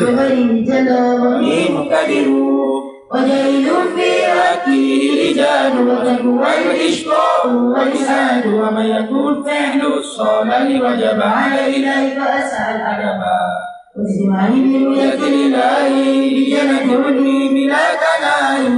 بغير جلاله مقتدر وجيد في حقه رجال وتقوى الإشقاء والإسعاد ومن يكون فعل الصالح وجب عليه فأسعى الأدبا واجتماعي بنية الإله لجنته بلا تناهي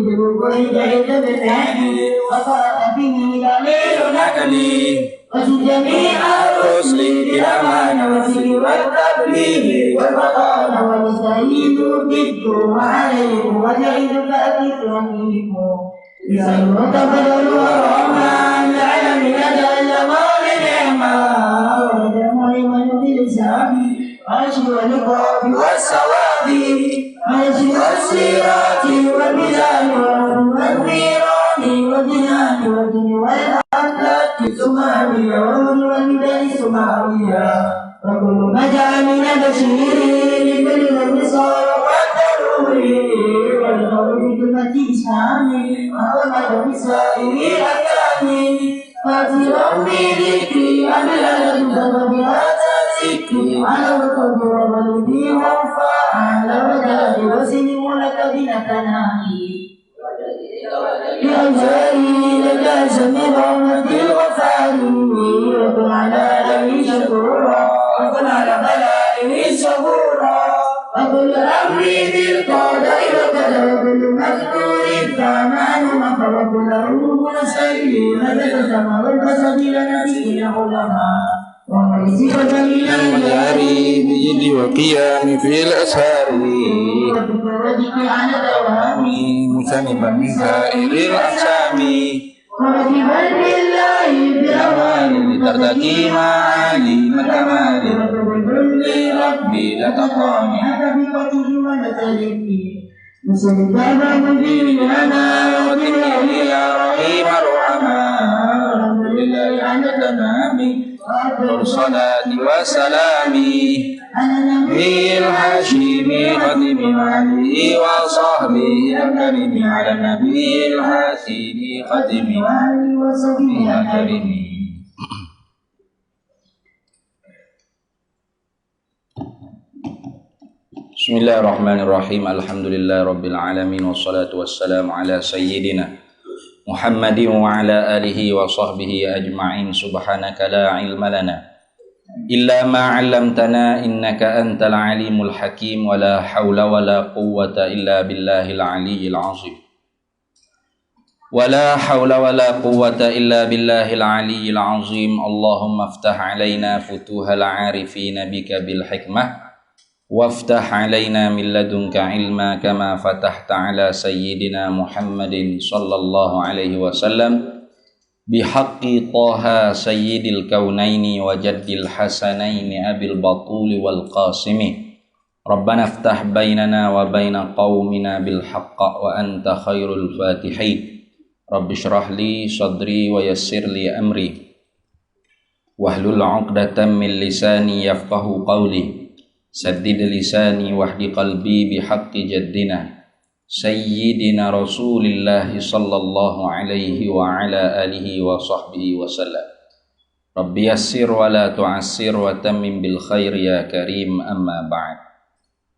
بالقيد عند بفعله وفاق به دليل نقلي وزد جميع الرسل بالأمان والسر والتبليغ والبطالة والتأييد ضد وعليه وجعل فأكث رحيم يسأل وتفضل ورحمة العلم لدى الجمال نعمة ودم من بالإسلام عشر والقاب والثواب عشر والسيرات والميزان والنيران والجنان والدين والأملاك السماوية والمدن السماوية وكل ما جاء من بشير بالوصال والضروري والقول بكلمة إسلامي وأمر بسائر الأكامي فاترا بذكري أملا تنتظر بهذا ذكري على القلب وقلبي وانفعل وجهي وسلم لك بنتناهي بأجاري لك سميرا وفي الغفار وكن على لي شكورا وكن على بلائه صبورا وكل أمري بالقضاء وكذا وكل مقدور فأمان وكل روح سيء هذا كما والبسط لنفسه علماء ومرزقة من المجاري بجد وقيام في الأسهار وذكر على دوامي مجتنبا من سائر الأقسام ومجيبا بالله بأمان لترتقي معالي الكمال وتوبل لربي لتقاني هذا بقتل ونتلقي نسأل بابا مدين لنا وكله يا رحيم الرحمن الحمد لله على تمامي وأفضل الصلاة والسلام على النبي الحاشمي خاتم عليه وصحبه الكريم على النبي الحاشمي خاتم عليه وصحبه الكريم. Bismillahirrahmanirrahim. Alhamdulillahirabbil alamin wassalatu wassalamu ala sayyidina Muhammadin wa ala alihi wa sahbihi ajma'in. Subhanaka la ilma lana illa ma 'allamtana innaka antal alimul hakim wa la haula wa la quwwata illa billahil aliyyil azim. Wa la haula wa la quwwata illa billahil aliyyil azim. Allahumma iftah 'alaina futuhal 'arifina bika bil hikmah waftah alaina min ladunka ilma kama fatahta ala sayyidina Muhammadin sallallahu alaihi wasallam bihaqqi Taha sayyidil kaunaini wa jaddil hasanaini abil batuli wal qasimi. Rabbana iftah bainana wa baina qaumina bil haqqa wa anta khairul fatihin. Rabbi shrah li sadri wa yassir li amri wahlul 'uqdatam min lisani yafqahu qawli. Saddid lisani wahdi qalbi bihaqqi jaddina Sayyidina Rasulillah sallallahu alaihi wa ala alihi wa sahbihi wa sallam. Rabbi yassir wa la tu'assir wa tammim bil khair ya karim amma ba'd.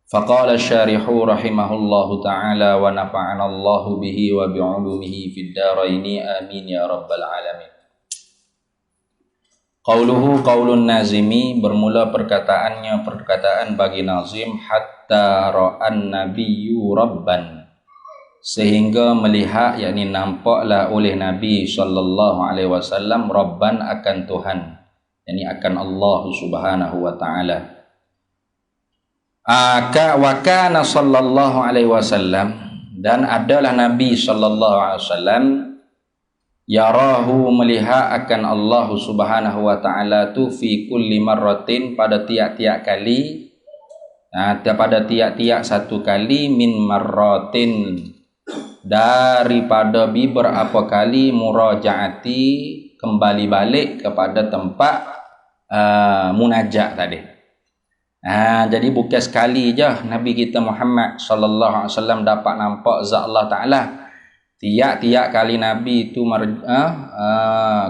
Faqala syarihu rahimahullahu ta'ala wa nafa'ana Allahu bihi wa bi'ulumihi fid daraini amin ya rabbal alamin. Qauluhu qaulun nazimi, bermula perkataannya perkataan bagi nazim, hatta ra'an nabiyyu rabban, sehingga melihat yakni nampaklah oleh Nabi sallallahu alaihi wasallam rabban akan Tuhan, yakni akan Allah Subhanahu wa taala. Wa kana sallallahu alaihi wasallam, dan adalah Nabi sallallahu alaihi wasallam yarahu melihat akan Allah Subhanahu wa taala tu fi kulli marratin, pada tiap-tiap kali, pada tiap-tiap satu kali, min marratin, daripada beberapa kali, murajaati, kembali balik kepada tempat munajat tadi. Jadi bukan sekali je Nabi kita Muhammad sallallahu alaihi wasallam dapat nampak zat Allah Taala. Tiap-tiap kali Nabi itu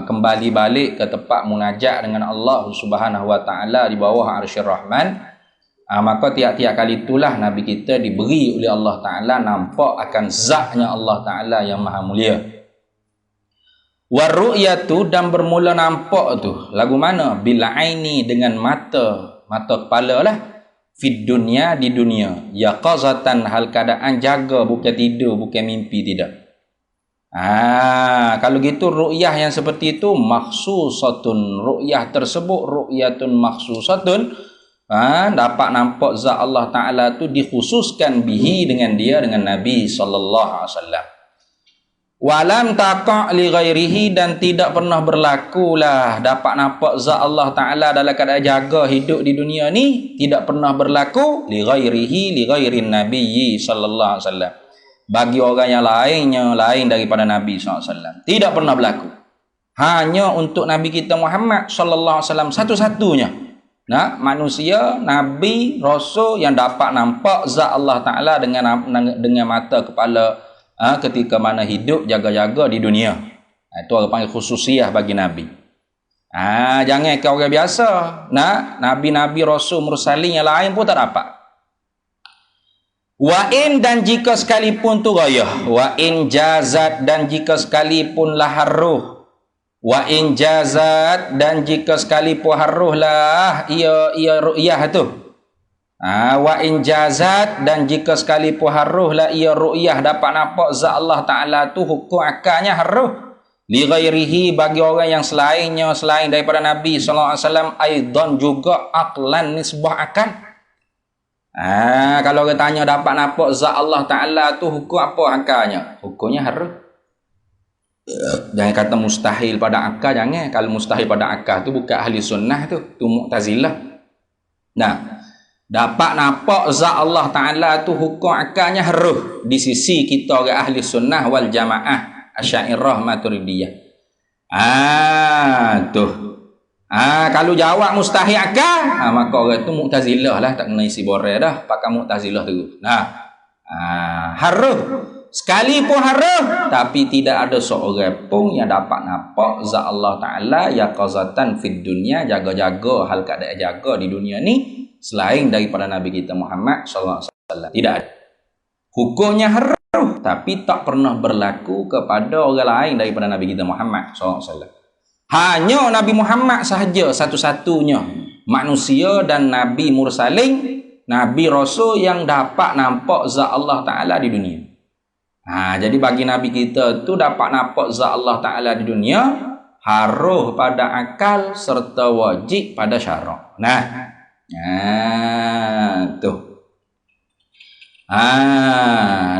kembali balik ke tempat munajat dengan Allah Subhanahu wa taala di bawah Arsyur Rahman, Maka tiap-tiap kali itulah Nabi kita diberi oleh Allah Ta'ala nampak akan zatnya Allah Ta'ala yang maha mulia. Waru'yatu, dan bermula nampak tu lagu mana? Bil aini, dengan mata kepala lah. Fid dunya, di dunia. Yaqazatan, hal keadaan jaga, bukan tidur, bukan mimpi, tidak. Kalau gitu ru'yah yang seperti itu makhsusatun. Ru'yah tersebut ru'yatun makhsusatun. Dapat nampak zat Allah Ta'ala tu dikhususkan bihi, dengan dia, dengan Nabi sallallahu alaihi wasallam. Walam taqa' li ghairihi, dan tidak pernah berlakulah dapat nampak zat Allah Ta'ala dalam keadaan jaga hidup di dunia ni, tidak pernah berlaku li ghairihi, li ghairin nabiyyi sallallahu alaihi wasallam, bagi orang yang lainnya, lain daripada Nabi sallallahu alaihi wasallam, tidak pernah berlaku. Hanya untuk Nabi kita Muhammad sallallahu alaihi wasallam satu-satunya manusia, Nabi, Rasul yang dapat nampak zat Allah Ta'ala dengan mata kepala ketika mana hidup jaga-jaga di dunia. Itu orang panggil khususiah bagi Nabi. Jangan ke orang biasa. Nabi-Nabi, Rasul, Mursalin yang lain pun tak dapat. Wa in, dan jika sekalipun tu gayah. Wa in jazat, dan jika sekalipun lah haruh. Wa in jazat, dan jika sekalipun haruh lah ia ru'yah tu. Wa in jazat, dan jika sekalipun haruh lah ia ru'yah, dapat nampak zat Allah Ta'ala tu, hukum akalnya haruh. Li ghairihi, bagi orang yang selainnya, selain daripada Nabi sallallahu alaihi wasallam, aidan juga aqlan, nisbah akal. Kalau orang tanya dapat nampak zat Allah Ta'ala tu, hukum apa akalnya? Hukumnya haruh. Jangan kata mustahil pada akal, jangan. Kalau mustahil pada akal tu bukan ahli sunnah tu Mu'tazilah. Dapat nampak zat Allah Ta'ala tu, hukum akalnya haruh di sisi kita orang ahli sunnah wal jamaah, Asy'ariyah, Maturidiyah. Kalau jawab mustahil akal, maka orang tu Mu'tazilah lah, tak kena isi boreh dah, pakai Mu'tazilah tu. Haruh, sekalipun haruh, tapi tidak ada seorang pun yang dapat nampak zat Allah Ta'ala yaqazatan fid dunya, jaga-jaga, hal keadaan jaga di dunia ni, selain daripada Nabi kita Muhammad sallallahu alaihi wasallam. Tidak ada. Hukumnya haruh, tapi tak pernah berlaku kepada orang lain daripada Nabi kita Muhammad sallallahu alaihi wasallam. Hanya Nabi Muhammad sahaja satu-satunya manusia dan Nabi Mursalin, Nabi Rasul yang dapat nampak zat Allah Ta'ala di dunia. Jadi bagi Nabi kita tu dapat nampak zat Allah Ta'ala di dunia, haruh pada akal serta wajib pada syarak.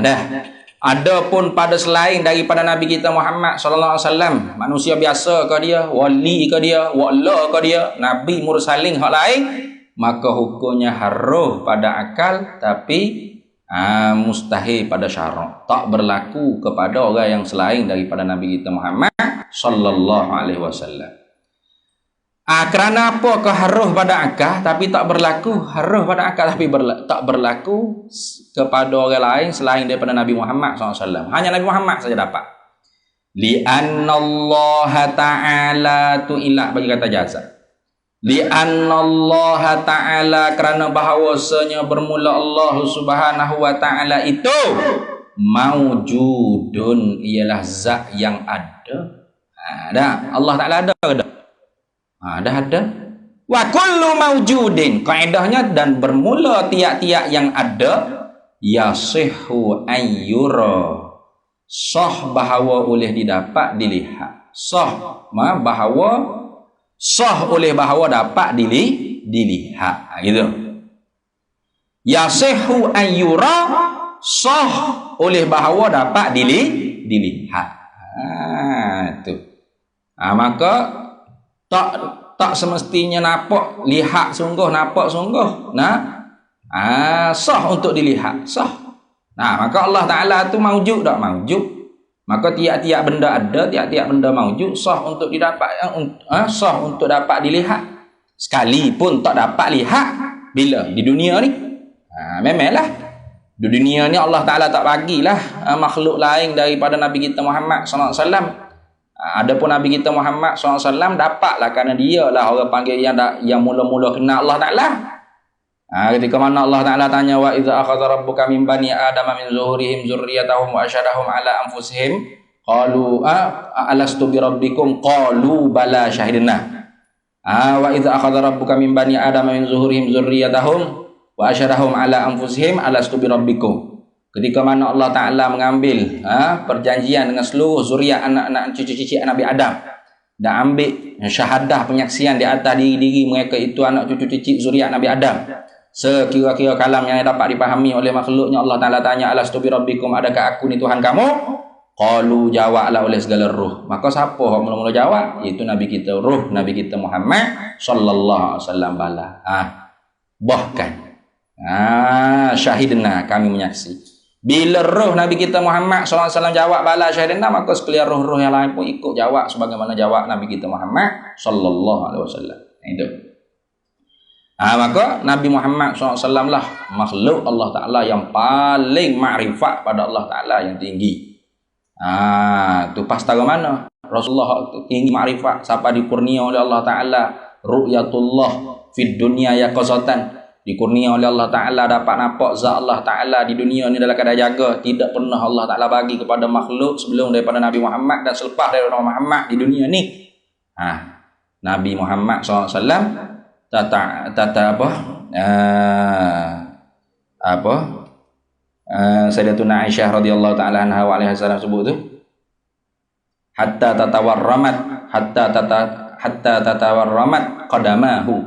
Dah. Adapun pada selain daripada Nabi kita Muhammad sallallahu alaihi wasallam, manusia biasa ke dia, wali ke dia, wala ke dia, Nabi Mursalin hak lain, maka hukumnya haruh pada akal, tapi mustahil pada syarak. Tak berlaku kepada orang yang selain daripada Nabi kita Muhammad sallallahu alaihi wasallam. Kerana apa ke haruh pada akal tapi tak berlaku? Haruh pada akal tapi tak berlaku kepada orang lain selain daripada Nabi Muhammad SAW. Hanya Nabi Muhammad saja dapat. Li'anna Allah Ta'ala tu ilah bagi kata jazat. Li'anna Allah Ta'ala, kerana bahawasanya bermula Allah Subhanahu wa Ta'ala itu maujudun, ialah zat yang ada. Allah Ta'ala ada ke tak? Ada. Wa kullu maujudin, kaedahnya, dan bermula tiap-tiap yang ada, yasihhu ayyura, sah bahawa oleh didapat dilihat. Sah oleh bahawa dapat dilihat. Gitu. Yasihhu ayyura, sah oleh bahawa dapat dilihat. Itu. Maka tak semestinya lihat sungguh, nampak sungguh. Sah untuk dilihat, sah. Maka Allah Ta'ala tu maujud tak? Maujud. Maka tiap-tiap benda ada, tiap-tiap benda maujud, sah untuk didapat, sah untuk dapat dilihat. Sekalipun tak dapat lihat bila di dunia ni. Memanglah di dunia ni Allah Ta'ala tak bagilah makhluk lain daripada Nabi kita Muhammad sallallahu alaihi wasallam. Adapun Nabi kita Muhammad SAW dapatlah, kerana dia lah orang panggil yang mula-mula kenal Allah Ta'ala. Ketika mana Allah Ta'ala tanya, wa idza akhadha rabbuka min bani adama min zuhurihim dzurriyyatahum wa asyhadahum ala anfusihim qalu alastu bi rabbikum qalu bala syahidna. Wa idza akhadha rabbuka min bani adama min zuhurihim dzurriyyatahum wa asyhadahum ala anfusihim alastu bi rabbikum. Ketika mana Allah Ta'ala mengambil perjanjian dengan seluruh zuriat anak-anak cucu-cucu Nabi Adam dan ambil syahadah penyaksian di atas diri mereka itu anak cucu-cucu zuriat Nabi Adam. Sekira-kira kalam yang dapat dipahami oleh makhluknya, Allah Ta'ala tanya, alastu bi rabbikum, adakah aku ni Tuhan kamu? Qalu, jawablah oleh segala ruh. Maka siapa yang mula-mula jawab? Iaitu Nabi kita, ruh Nabi kita Muhammad sallallahu alaihi wasallam bala. Bahkan syahidna, kami menyaksi. Bila roh Nabi kita Muhammad sallallahu alaihi wasallam jawab bala syahidna, maka sekalian roh-roh yang lain pun ikut jawab sebagaimana jawab Nabi kita Muhammad sallallahu alaihi wasallam. Itu. Maka Nabi Muhammad SAW lah makhluk Allah Ta'ala yang paling makrifat pada Allah Ta'ala yang tinggi. Tu pasta ke mana? Rasulullah tinggi makrifat, siapa dikurnia oleh Allah Ta'ala ru'yatullah fid dunya yaqazatan, dikurnia oleh Allah Ta'ala dapat nampak zat Allah Ta'ala di dunia ni dalam keadaan jaga. Tidak pernah Allah Ta'ala bagi kepada makhluk sebelum daripada Nabi Muhammad dan selepas daripada Muhammad di dunia ni. Nabi Muhammad SAW Sayyidatuna Aisyah radhiyallahu taala anha wa alaiha salam sebut tu, hatta tatawarramat qadamahu,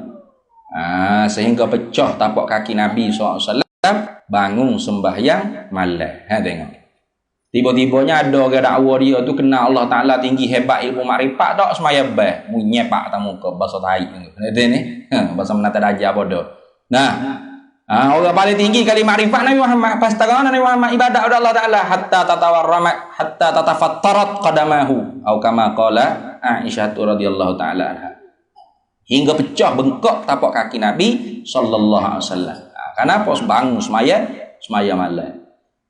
sehingga pecah tapak kaki Nabi SAW bangun sembahyang malam. Tengok, tiba-tibanya ada orang dakwa dia tu kenal Allah Ta'ala tinggi hebat ilmu makrifat tak semaya bah munyepak atas muka bahasa tai ni bahasa menata dajah bodoh. Orang paling tinggi kali makrifat Nabi Muhammad pas tangan Nabi Muhammad ibadat kepada Allah Ta'ala hatta tatawarramat hatta tatafattarat qadamahu atau kama qala Aisyah radhiyallahu ta'ala anha, hingga pecah bengkok tapak kaki Nabi sallallahu alaihi wasallam. Kenapa? Bangun semaya malam.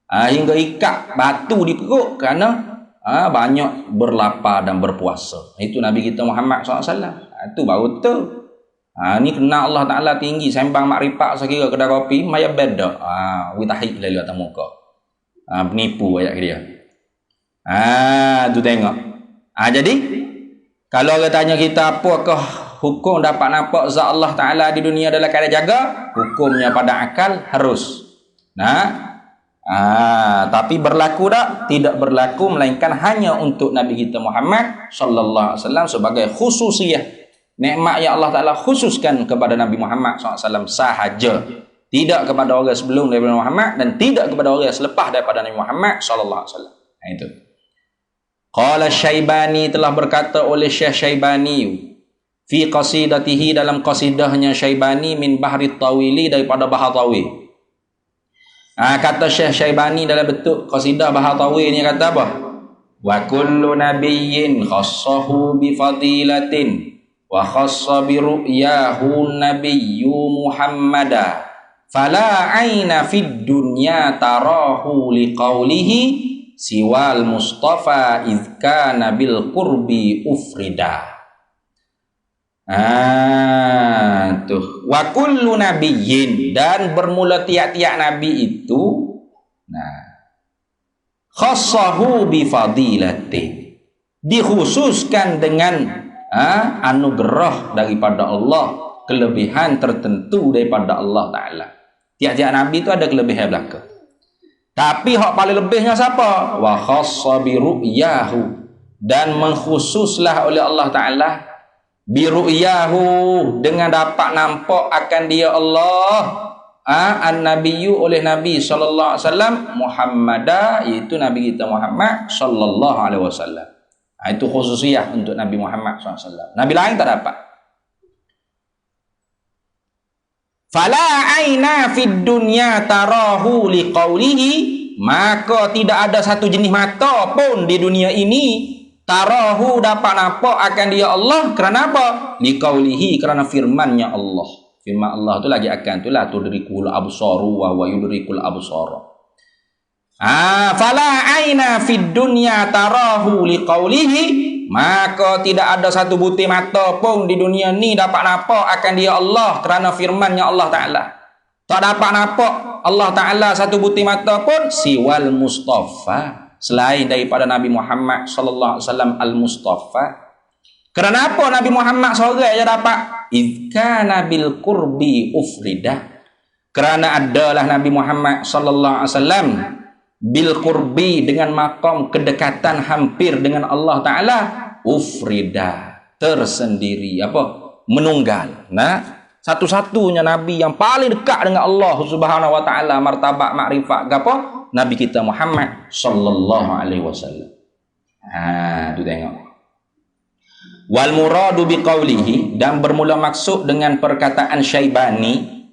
Hingga ikat batu di perut kerana banyak berlapar dan berpuasa. Itu Nabi kita Muhammad SAW. Itu baru tu. Ni kenal Allah Ta'ala tinggi, sembang makrifat sekira kedai kopi maya beda. Witahik lalu atas muka. Penipu ayat dia. Tu tengok. Jadi kalau orang tanya kita apakah hukum dapat nampak zat Allah Ta'ala di dunia dalam keadaan jaga, hukumnya pada akal harus. Tapi berlaku tak? Tidak berlaku, melainkan hanya untuk Nabi kita Muhammad sallallahu alaihi wasallam sebagai khususiyah. Nikmat yang Allah Ta'ala khususkan kepada Nabi Muhammad SAW sahaja. Tidak kepada orang sebelum daripada Muhammad dan tidak kepada orang selepas daripada Nabi Muhammad sallallahu alaihi wasallam. Itu. Qala Syaibani, telah berkata oleh Syekh Syaibani fi qasidatihi, dalam qasidahnya Syaibani, min bahri tawili, daripada bahar tawil. Kata Syekh Syaibani dalam bentuk qasidah bahar tawil ni, kata apa? Wa kullu nabiyyin khassahu bi fadilatin wa khassa bi ru'yahu nabiyyu Muhammada fala aina fid dunya tarahu liqaulihi siwal mustafa idh kana bil qurbi ufrida. Wa kullu nabiyyin, dan bermula tiap-tiap nabi itu khassahu bi fadilatin, dikhususkan dengan anugerah daripada Allah, kelebihan tertentu daripada Allah Ta'ala. Tiap-tiap nabi itu ada kelebihan belaka. Tapi hak paling lebihnya siapa? Wa khassa bi ru'yahu, dan mengkhususlah oleh Allah Ta'ala bi ru'yahu, dengan dapat nampak akan dia Allah an-nabiyyu, oleh Nabi sallallahu alaihi wasallam Muhammada, iaitu Nabi kita Muhammad sallallahu alaihi wasallam. Itu khususiyah untuk Nabi Muhammad sallallahu alaihi wasallam. Nabi lain tak dapat. Fala aina fid dunya tarahu liqaulihi, maka tidak ada satu jenis mata pun di dunia ini tarahu dapat nampak akan dia Allah. Kerana apa? Liqaulihi, kerana firmannya Allah. Firman Allah tu lagi akan tu la tudrikul absaru wa yudrikul absara. Fala aina fid dunya tarahu liqaulihi, maka tidak ada satu butir mata pun di dunia ni dapat nampak akan dia Allah kerana firmannya Allah Ta'ala. Tak dapat nampak Allah Ta'ala satu butir mata pun siwal Mustafa, selain daripada Nabi Muhammad sallallahu alaihi wasallam al-Mustafa. Kerana apa Nabi Muhammad seorang je dapat? Izkana bil qurbi ufridah. Kerana adalah Nabi Muhammad sallallahu alaihi wasallam bil qurbi, dengan maqam kedekatan hampir dengan Allah Ta'ala, ufridah, tersendiri, apa? Menunggal. Nah, satu-satunya Nabi yang paling dekat dengan Allah Subhanahu wa Ta'ala, martabat makrifat apa? Nabi kita Muhammad sallallahu alaihi wasallam. Tu tengok. Wal muradu biqaulihi, dan bermula maksud dengan perkataan Syaibani.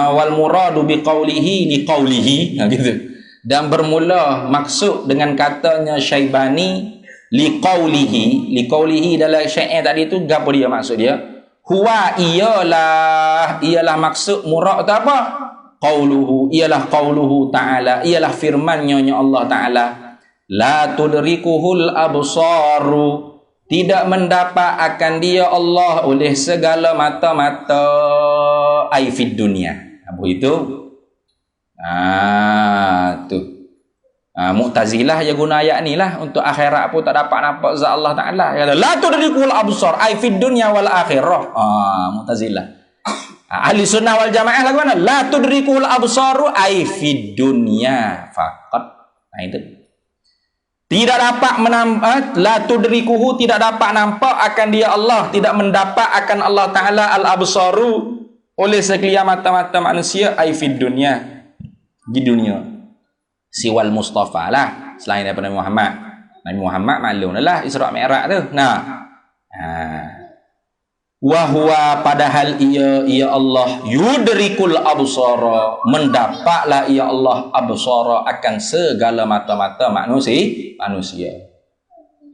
Wal muradu biqaulihi liqaulihi, gitu. Dan bermula maksud dengan katanya Syaibani liqaulihi dalam syair tadi tu, gapo dia maksud dia? Huwa ialah maksud murad tu apa? Qauluhu, ialah qauluhu ta'ala, ialah firman-Nya Allah Ta'ala, la tudrikuhul absaru, tidak mendapat akan dia Allah oleh segala mata-mata, ai fid dunia. Apa itu? Tu. Mu'tazilah je guna ayat ni lah, untuk akhirat pun tak dapat nampak zat Allah Ta'ala. La tudrikul absar ai fid dunya wal akhirah. Mu'tazilah. Ahli sunnah wal jamaah lagu mana? La tudrikul absaru ai fid dunya faqat. Itu. Tidak dapat menampak, la tudrikuhu, tidak dapat nampak akan dia Allah, tidak mendapat akan Allah Ta'ala al-absaru oleh sekalian mata-mata manusia, ai fid dunya, di dunia. Siwal Mustafa lah, selain daripada Nabi Muhammad. Nabi Muhammad maklum lah Isra' Mi'raj tu. Wa huwa, padahal ia Allah yudrikul absara, mendapatlah ia Allah absara akan segala mata-mata manusia.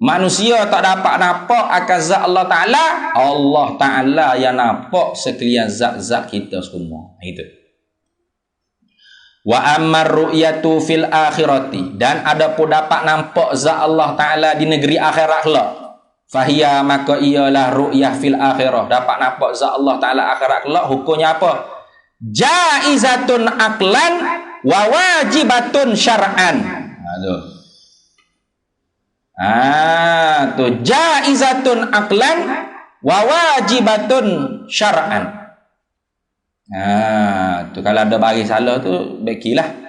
Manusia tak dapat nampak akan zat Allah Ta'ala, Allah Ta'ala yang nampak sekalian zat-zat kita semua. Itu. Wa ammar ru'yatu fil akhirati, dan ada pun dapat nampak zat Allah Ta'ala di negeri akhirat kelak. Fahiya, maka ialah ru'yah fil akhirah, dapat nampak zat Allah Ta'ala akhirat kelak. Hukumnya apa? Jaizatun aqlan wa wajibatun syar'an. Tu jaizatun aqlan wa wajibatun syar'an. Tu kalau ada bagi salah tu bakilah.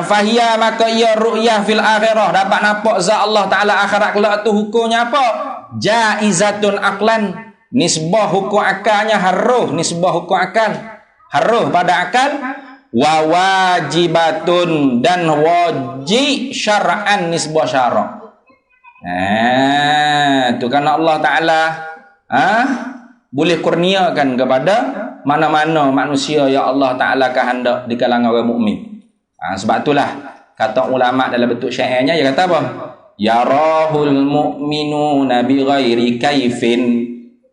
Fahiya, maka ia ru'yah fil akhirah, dapat nampak zat Allah Ta'ala akhirat kelak tu. Hukumnya apa? Jaizatun aqlan, nisbah hukum akalnya haruh, nisbah hukum akal haruh pada akal. Wa wajibatun, dan wajib syar'an, nisbah syarak. Tu kan Allah Ta'ala boleh kurniakan kepada mana-mana manusia yang Allah Ta'ala kehendak di kalangan orang mukmin. Sebab itulah kata ulama dalam bentuk syairnya, dia kata apa? Yarahul mu'minuna bi ghairi kaifin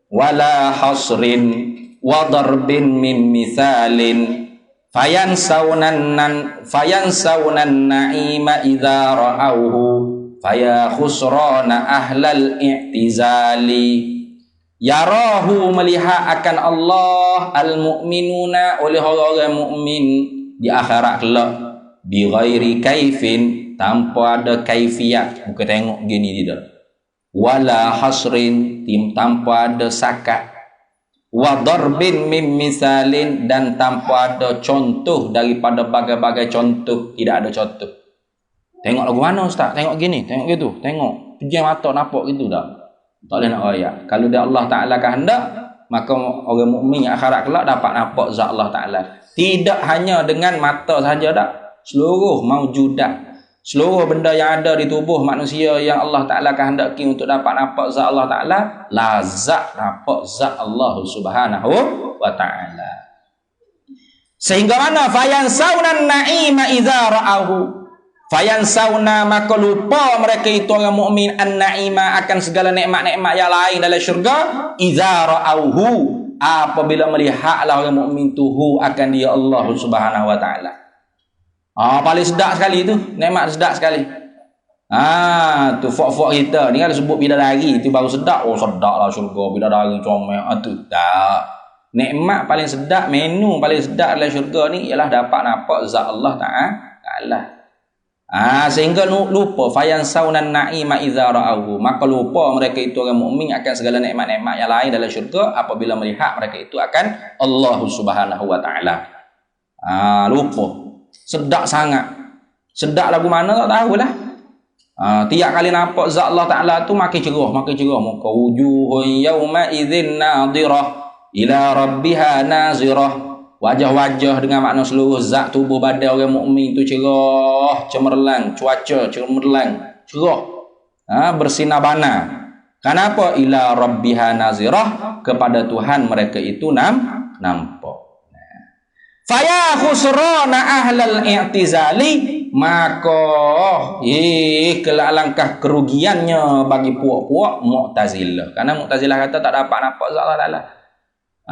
wala hasrin wa darbin min mithalin fayansawnan na'ima idza ra'awhu faya khusrana ahlal i'tizali. Yarahu, melihat akan Allah, al-mu'minuna, oleh orang-orang mukmin di akhirat kelak, bi ghairi kaifin, tanpa ada kaifiat, bukan tengok gini tidak, wala hasrin, tanpa ada sakat, wa darbin min misalin, dan tanpa ada contoh daripada bagai-bagai contoh, tidak ada contoh. Tengok lagu mana ustaz? Tengok gini, tengok gitu, tengok pejam mata nampak gitu dah. Tak boleh nak ayat. Kalau dia Allah Ta'ala kehendak, maka orang mukmin yang akhirat kelak dapat nampak zat Allah Ta'ala. Tidak hanya dengan mata saja dak. Seluruh maujudat, seluruh benda yang ada di tubuh manusia yang Allah Ta'ala kehendaki untuk dapat nampak zat Allah Ta'ala, lazat nampak zat Allah Subhanahu wa Ta'ala. Sehingga mana? Fayansawnan na'ima idza ra'ahu, fayansawna, maka lupa mereka itu orang mukmin an-na'ima, akan segala nikmat-nikmat yang lain dalam syurga, idza ra'auhu, apabila melihatlah orang mukmin tuhu akan dia Allah Subhanahu wa Ta'ala. Paling sedap sekali tu, nikmat sedap sekali. Tu fok-fok kita ni kan sebut bidadari, itu baru sedap. Oh sedaplah syurga, bidadari comel. Tu tak. Nikmat paling sedap, menu paling sedap dalam syurga ni ialah dapat nampak zat Allah Ta'ala. Sehingga lupa fayan saunan na'ima idza ra'ahu, maka lupa mereka itu orang mukmin akan segala nikmat-nikmat yang lain dalam syurga apabila melihat mereka itu akan Allah Subhanahu wa taala. Lupa. Sedap sangat. Sedap lagu mana tak tahulah. Tiap kali nampak zat Allah Taala tu makin cerah muka wujuhun yauma idzin nadhirah ila rabbiha nazirah. Wajah-wajah dengan makna seluruh zat tubuh badan orang mukmin itu cerah, cemerlang, cuaca cemerlang, cerah. Bersinar-banar. Kenapa? Ila rabbiha nazirah, kepada Tuhan mereka itu nampak. Faya khusrana ahlal i'tizali, maka alangkah kerugiannya bagi puak-puak Mu'tazilah. Karena Mu'tazilah kata tak dapat nampak zat Allah Taala.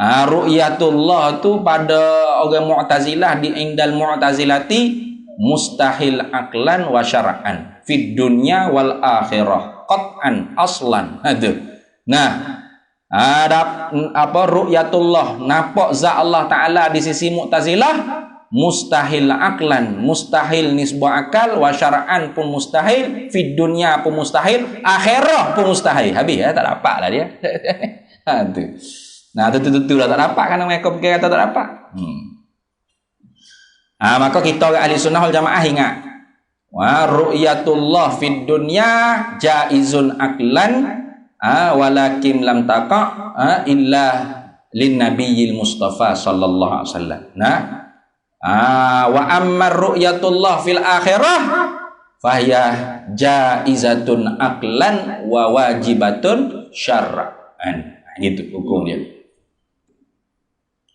Ru'yatullah tu pada orang Mu'tazilah di indal Mu'tazilati mustahil aklan wa syar'an fid dunya wal akhirah qat'an aslan. Nah, ru'yatullah, nampak zat Allah Taala di sisi Mu'tazilah mustahil aklan, mustahil nisbah akal, wa syar'an pun mustahil, fid dunya pun mustahil, akhirah pun mustahil. Habis tak dapat lah dia. Tu. Nah, tentu lah tak dapat, kan mereka fikir kata tak dapat. Maka kita orang ahli sunnah wal jamaah ingat, wa ru'yatullah fid dunya jaizun aklan, walakin lam taqa illa lin nabiyil mustafa sallallahu alaihi wasallam. Nah, wa amma ru'yatullah fil akhirah fahiya jaizatun aklan wa wajibatun syar'an. Gitu hukum dia.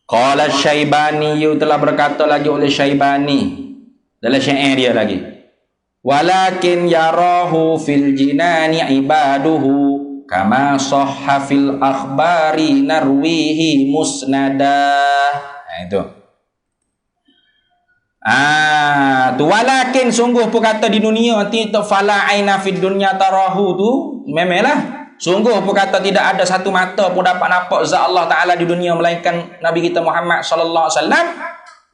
Qala Syaibani, telah berkata lagi oleh Syaibani dalam syair dia lagi, walakin yarahu fil jinani ibaduhu kama sahha fil akhbari narwihi musnada. Itu tu walakin sungguh pun kata di dunia tidak fala aina fid dunya tarahu tu memanglah sungguh pun kata tidak ada satu mata pun dapat nampak zat Allah Taala di dunia melainkan Nabi kita Muhammad sallallahu alaihi wasallam.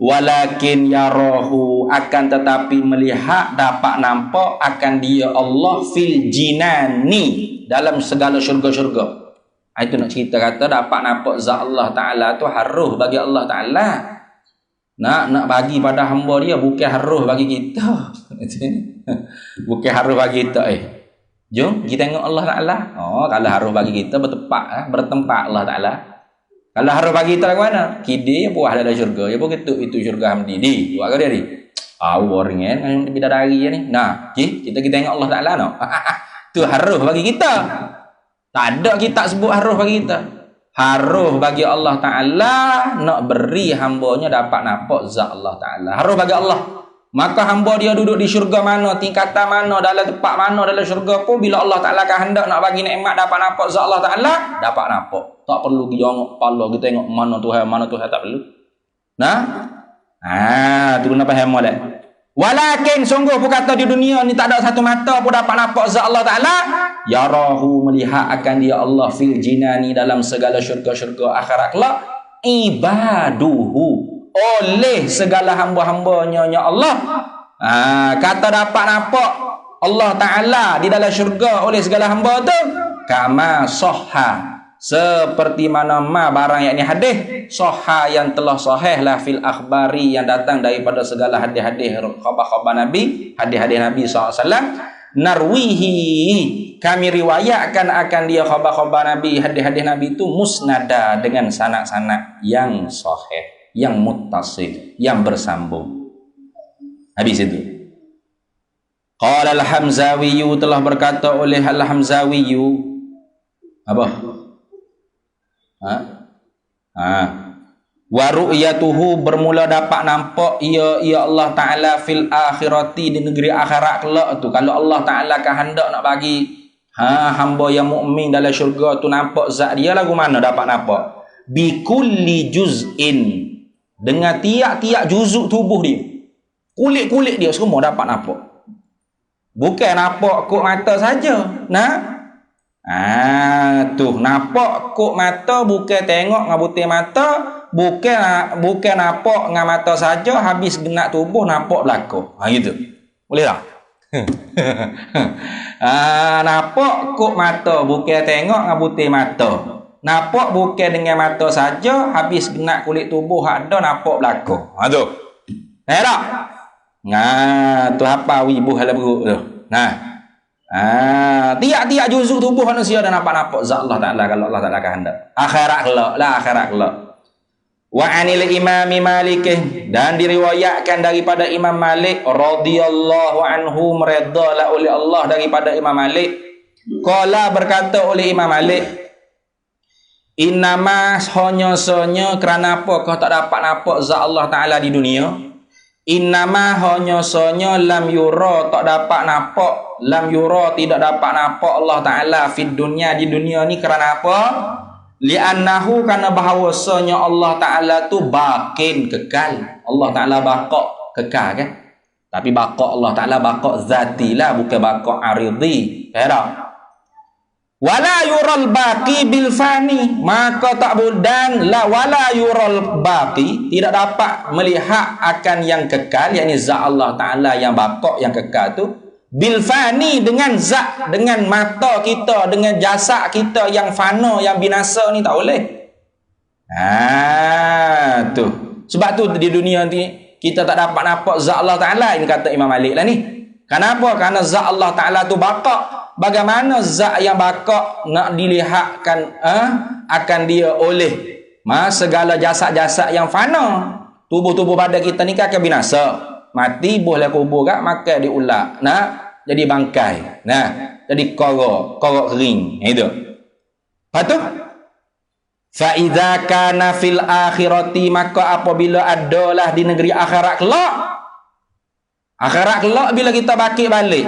Walakin yarahu, akan tetapi melihat dapat nampak akan dia Allah fil jinani, dalam segala syurga-syurga. Itu nak cerita kata dapat nampak zat Allah Taala tu haruh bagi Allah Taala. Nak bagi pada hamba dia, bukan haruh bagi kita. Bukan haruh bagi kita. Jom kita tengok Allah Ta'ala. Kalau haruh bagi kita bertempat Allah Ta'ala. Kalau haruh bagi kita lagu mana? Kidi buah dalam syurga. Ya pun ketuk itu syurga hamdi. Buat ke dia ni? Orang kan bidadari ni. Nah, kita tengok Allah Ta'ala no. Tu haruh bagi kita. Tak ada kita sebut haruh bagi kita. Haruh bagi Allah Ta'ala nak beri hambanya dapat nampak zat Allah Ta'ala. Haruh bagi Allah. Maka hamba dia duduk di syurga mana, tingkatan mana, dalam tempat mana dalam syurga pun, bila Allah Ta'ala hendak nak bagi nikmat dapat nampak zat Allah Ta'ala, dapat nampak. Tak perlu kita jongok kepala, kita tengok mana Tuhan, tak perlu. Nah, tu kenapa hamba dah. Walakin sungguh pun kata di dunia ni tak ada satu mata pun dapat nampak zat Allah Ta'ala. Yarahu, melihat akan dia Allah fil jinani, dalam segala syurga-syurga akhirat kelak, ibaduhu, oleh segala hamba-hambanya Allah. Kata dapat nampak Allah Ta'ala di dalam syurga oleh segala hamba tu kama sahha, seperti mana barang yakni hadis sahha yang telah sahih lah fil akhbari, yang datang daripada segala hadis-hadis khabar-khabar Nabi, hadis-hadis Nabi SAW. Narwihi, kami riwayatkan akan dia khabar-khabar Nabi, hadis-hadis Nabi itu musnada, dengan sanak-sanak yang sahih, yang muttasil, yang bersambung. Habis itu. Qala al-Hamzawi, telah berkata oleh al-Hamzawi apa? Wa ru'yatuhu, bermula dapat nampak ia Allah Ta'ala fil akhirati, di negeri akhirat kelak tu. Kalau Allah Ta'ala hendak nak bagi hamba yang mukmin dalam syurga tu nampak zat dia, lagu mana dapat nampak? Bi kulli juz'in, dengan tiap-tiap juzuk tubuh dia, kulit-kulit dia semua dapat nampak. Bukan nampak kok mata saja. Nah, Tuh nampak kok mata bukan tengok ngabuti mata, bukan nampak ngam mata saja habis genak tubuh nampak belako. Gitu. Boleh tak? Nampak kok mata bukan tengok ngabuti mata. Nampak bukan dengan mata saja habis genak kulit tubuh ada nampak belako. Tu. Tak? Tu apa wibuh hala beruk tu. Tiap-tiap juzuk tubuh manusia dah nampak zat Allah Ta'ala kalau Allah Ta'ala kehendak. Akhirat kelak. Wa anil imami Malik, dan diriwayatkan daripada Imam Malik radhiyallahu anhu, meredalah oleh Allah daripada Imam Malik. Qala, berkata oleh Imam Malik, innama hanya kerana apa kau tak dapat nampak zat Allah Ta'ala di dunia? Innama hanya lam yura, tak dapat nampak, lam yura, tidak dapat nampak Allah Ta'ala fid dunia, di dunia ni kerana apa? Li'annahu, karena bahawasanya Allah Ta'ala tu bakin, kekal. Allah Ta'ala bakok, kekal kan? Tapi bakok Allah Ta'ala bakok zati lah, bukan bakok aridhi. Faham? Wala yural baqi bil fani, maka tak dan la wala yural baqi, tidak dapat melihat akan yang kekal, yakni zat Allah Ta'ala yang bakok, yang kekal tu bil fani, dengan zat, dengan mata kita, dengan jasad kita yang fana, yang binasa ni tak boleh. Tu sebab tu di dunia ni kita tak dapat nampak zat Allah Ta'ala, ini kata Imam Malik lah ni. Kenapa? Karena zat Allah Ta'ala tu bakok. Bagaimana zat yang bakok nak dilihatkan akan dia oleh segala jasad-jasad yang fana. Tubuh-tubuh badan kita ni kan akan binasa. Mati boleh kubur kan, makan diulak. Jadi bangkai. Jadi korok kering. Itu. Lepas tu, fa idza kana fil akhirati, maka apabila adalah di negeri akhirat kelak. Akhirat kelak bila kita bakit balik,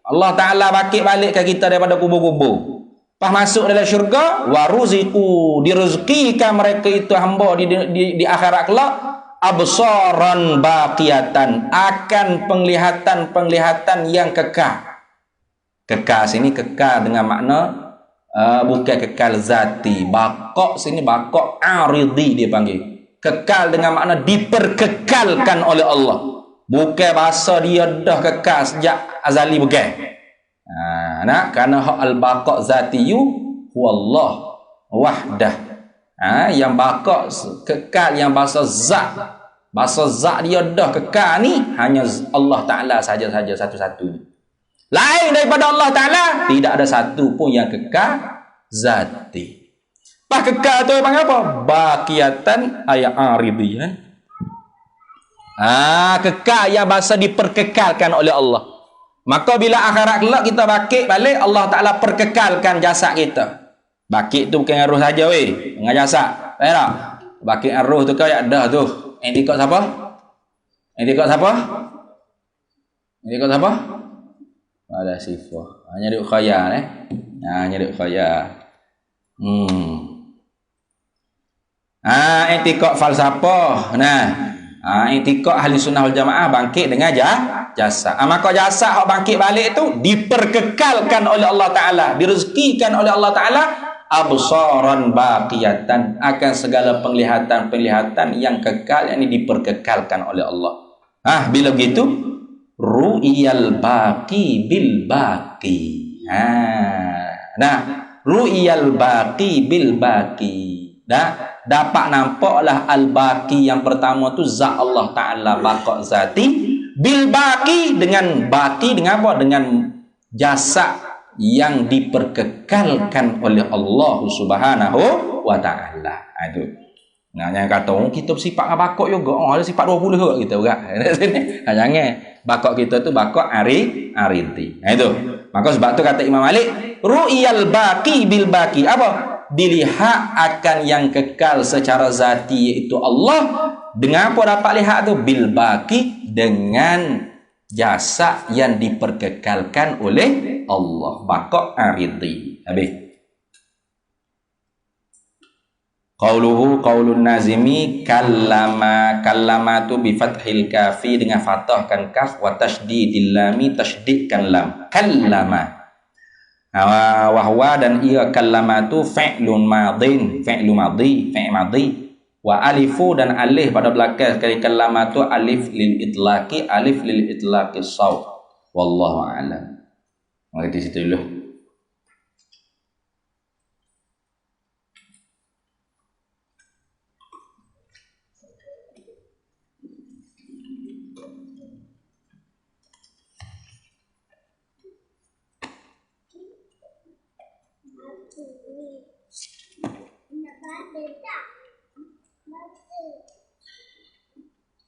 Allah Ta'ala bakit balik ke kita daripada kubur-kubur. Pas masuk dalam syurga, waruziku, direzekikan mereka itu hamba di akhirat kelak, absaran baqiyatan, akan penglihatan yang kekal. Kekal sini kekal dengan makna bukan kekal zati. Bakok sini bakok aridhi dia panggil. Kekal dengan makna diperkekalkan oleh Allah. Bukan bahasa dia dah kekal sejak azali, bukan. Kerana hak al-baqa' zatiyu huwallah wahdah. Yang baqa' kekal, yang bahasa zat dia dah kekal ni hanya Allah Ta'ala saja satu-satunya. Lain daripada Allah Ta'ala tidak ada satu pun yang kekal zati. Pas kekal tu panggil apa? Baqiyatan ayat aridiyah. Kekal yang bahasa diperkekalkan oleh Allah. Maka bila akhirat kelak kita bakit balik, Allah Ta'ala perkekalkan jasad kita. Bakit tu bukan roh saja weh, dengan jasad. Faham tak? Bakit roh tu kau yang dah tu. Yang ikut siapa? Ada sifah. Hanya duk khayal hanya duk khayal. Etikot falsafah. Etikot ahli sunnah wal jamaah bangkit dengan jasad. Maka jasad hak bangkit balik tu diperkekalkan oleh Allah Ta'ala, direzekikan oleh Allah Ta'ala absaran baqiyatan, akan segala penglihatan yang kekal, yang diperkekalkan oleh Allah. Bila begitu ru'iyal baqi bil baqi. Ru'iyal baqi bil baqi. Dapat nampaklah al-baqi yang pertama tu zat Allah Ta'ala baqa' zati, bil baqi, dengan baqi, dengan apa? Dengan jasad yang diperkekalkan oleh Allah Subhanahu wa Ta'ala. Itu. Yang kata kita bersifat dengan baqa' juga. Ada sifat 20 juga kita juga. Jangan. Baqa' kita tu baqa' aridhi. Itu. Maka sebab tu kata Imam Malik, ru'iyal baqi bil baqi. Apa? Dilihat akan yang kekal secara zati, iaitu Allah. Dengan apa dapat lihat tu? Bil baqi, dengan jasad yang diperkekalkan oleh Allah. Baqa' aridhi. Habis. Qaulun nazimi kallama tu bi fathil kafi, dengan fathahkan kaf, wa tasydidil lami, tasydidkan lam. Kallama. Wahwa dan ia kalamatu fi'lun madin, fi'lu madhi, fi'l madhi. Wa alifu dan alif pada belakang sekali kalamatu alif lil itlaqi saw. Wallahu a'lam. Mari di situ dulu.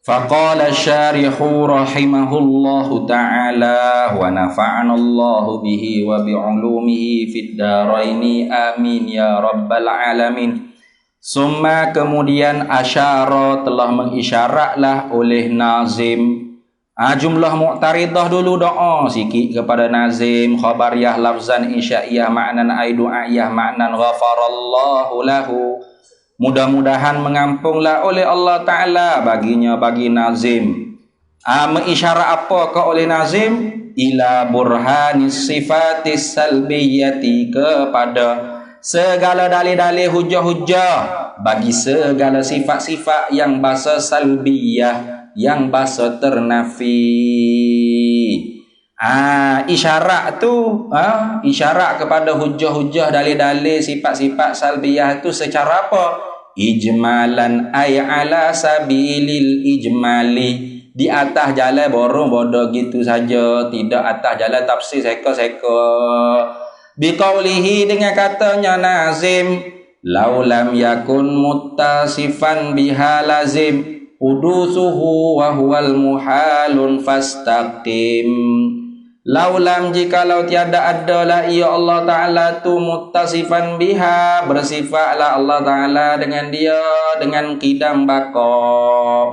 Faqala syarihu rahimahullahu ta'ala wa nafa'anallahu bihi wa bi'ulumihi fid daraini amin ya rabbal alamin. Summa kemudian asyara telah mengisyaratlah oleh nazim jumlah mu'taridah dulu doa sikit kepada nazim khabariyah lafzan insya'iyah ma'nan aidu'ayah ma'nan ghafarallahu lahu. Mudah-mudahan mengampunglah oleh Allah Ta'ala baginya, bagi nazim. Mengisyarat apa ke oleh nazim? Ila burhanis sifatis salbiyati, kepada segala dalil-dalil hujah-hujah bagi segala sifat-sifat yang bahasa salbiyah, yang bahasa ternafi. Isyarat tu isyarat kepada hujah-hujah dalil-dalil sifat-sifat salbiyah tu secara apa? Ijmalan ay ala sabilil ijmali, di atas jalan borong bodoh gitu saja, tidak atas jalan tafsir seka-seka. Biqaulihi, dengan katanya nazim, laulam yakun muttasifan biha lazim udusuhu wa huwal muhalun fastaqim. Laulam, jikalau tiada adalah ia Allah Ta'ala tu muttasifan biha, bersifatlah Allah Ta'ala dengan dia dengan qidam baqa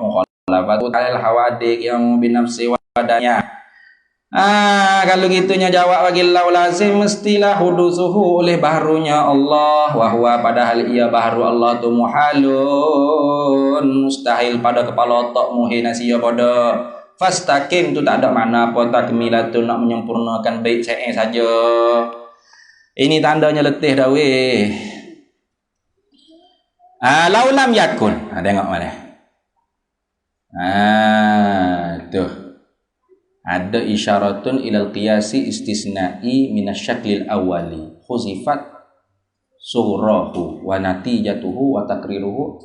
mukhalafatu alal hawadith yang binafsi wadanya. Kalau gitunya jawab bagi lau lazim mestilah hudusuhu oleh baharunya Allah, wahwa padahal ia baharu Allah tu muhalun mustahil pada kepala otak muhina sia pada. Fastaqim tu tak ada makna apa, takmilatun nak menyempurnakan baik saya saja. Ini tandanya letih dah weh. Laulam yakun. Tengok mana. Tuh. Ada isyaratun ilal qiyasi istisna'i minasyaklil awali. Khuzifat sughrahu wa natijatuhu wa takriruhu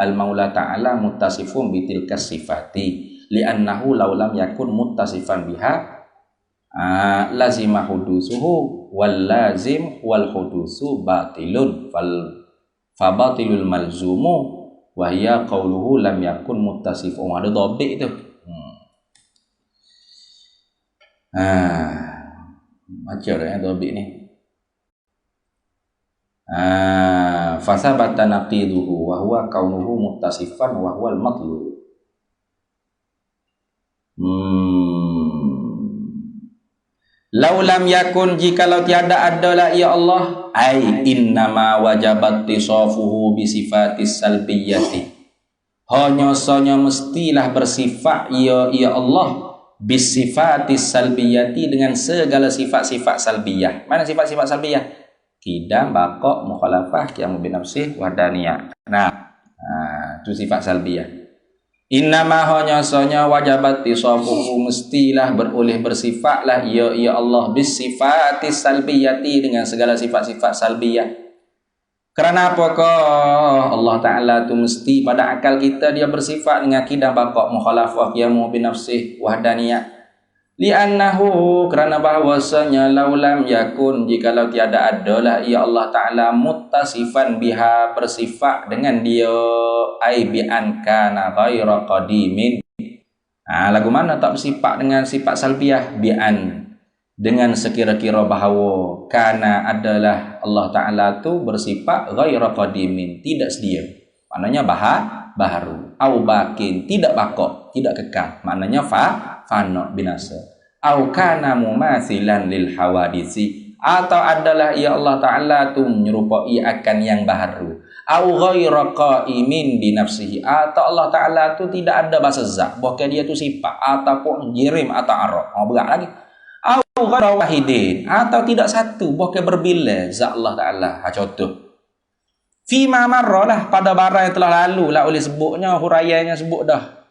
al-maula ta'ala muttasifun bitilkas sifati li'annahu laulam yakun muttasifan biha lazima hudusuhu wal lazim wal hudusu batilun fa batilul malzumu wa hiya qauluhu lam yakun muttasifun. Ada dhabit tu. Macam dah dhabit ni. Fasabata naqiduhu wa huwa kaunuhu muttasifan wa huwa al-matlub. Laulam yakun, jikalau tiada adalah ya Allah, ai innama wajabat tisafuhu bi sifatis salbiyati, hanya saja mestilah bersifat ya Allah bis sifatis salbiyati, dengan segala sifat-sifat salbiyah. Mana sifat-sifat salbiyah? Qidam, baqa, mukhalafah, qiyamu binafsih, wahdaniyah. Itu sifat salbiyah. Innama hanya sanya wajabat tisafuhu, mestilah beroleh bersifatlah ya Allah bis sifatis salbiyati, dengan segala sifat-sifat salbiyah. Kerana apakah Allah Ta'ala tu mesti pada akal kita dia bersifat dengan qidam, baqa, mukhalafah, qiyamu binafsih, wahdaniyah. Li'annahu, kerana bahawasanya laulam yakun, jikalau tiada adalah ia Allah Ta'ala muttasifan biha, bersifat dengan dia, ai bi'an kana ghaira qadimin. Lagu mana tak bersifat dengan sifat salbiyah? Bi'an, dengan sekira-kira bahawa kana adalah Allah Ta'ala tu bersifat ghaira qadimin, tidak sedia, maknanya baharu. Au bakin, tidak baqa, tidak kekal, maknanya fana, binasa. Au kana mumathilan lil hawadisi, atau adalah ya Allah Ta'ala tu menyerupai akan yang baharu. Au ghaira qaimin bi nafsihi, atau Allah Ta'ala tu tidak ada bahasa zat, bahkan dia tu sifat ataupun jirim atau arab. Berat lagi. Au ghairu wahidin, atau tidak satu, bukan berbilang zat Allah Ta'ala. Contoh fima marralah, pada barang yang telah lalu lah oleh sebutnya, huraiannya sebut dah.